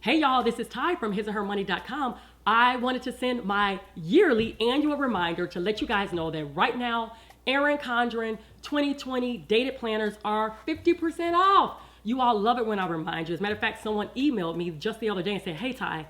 Hey y'all, this is Ty from hisandhermoney.com. I wanted to send my yearly annual reminder to let you guys know that right now, Erin Condren 2020 dated planners are 50% off. You all love it when I remind you. As a matter of fact, someone emailed me just the other day and said, hey Ty,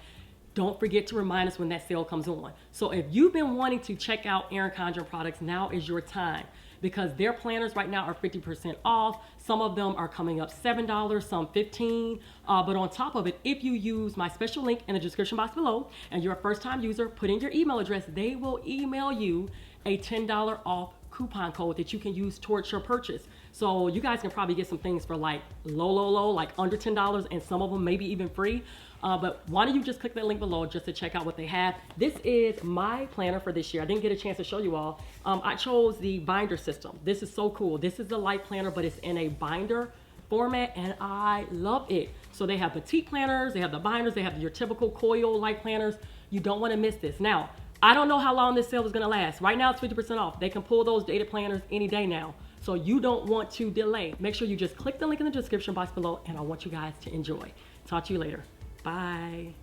don't forget to remind us when that sale comes on. So if you've been wanting to check out Erin Condren products, now is your time, because their planners right now are 50% off. Some of them are coming up $7, some $15. But on top of it, if you use my special link in the description box below and you're a first-time user, put in your email address, they will email you a $10 off coupon code that you can use towards your purchase. So you guys can probably get some things for like low, like under $10, and some of them maybe even free. But why don't you just click that link below just to check out what they have. This is my planner for this year. I didn't get a chance to show you all. I chose the binder system. This is so cool. This is the light planner, but it's in a binder format, and I love it. So they have petite planners, they have the binders, they have your typical coil light planners. You don't want to miss this. Now, I don't know how long this sale is going to last. Right now it's 50% off. They can pull those dated planners any day now. So you don't want to delay. Make sure you just click the link in the description box below, and I want you guys to enjoy. Talk to you later. Bye.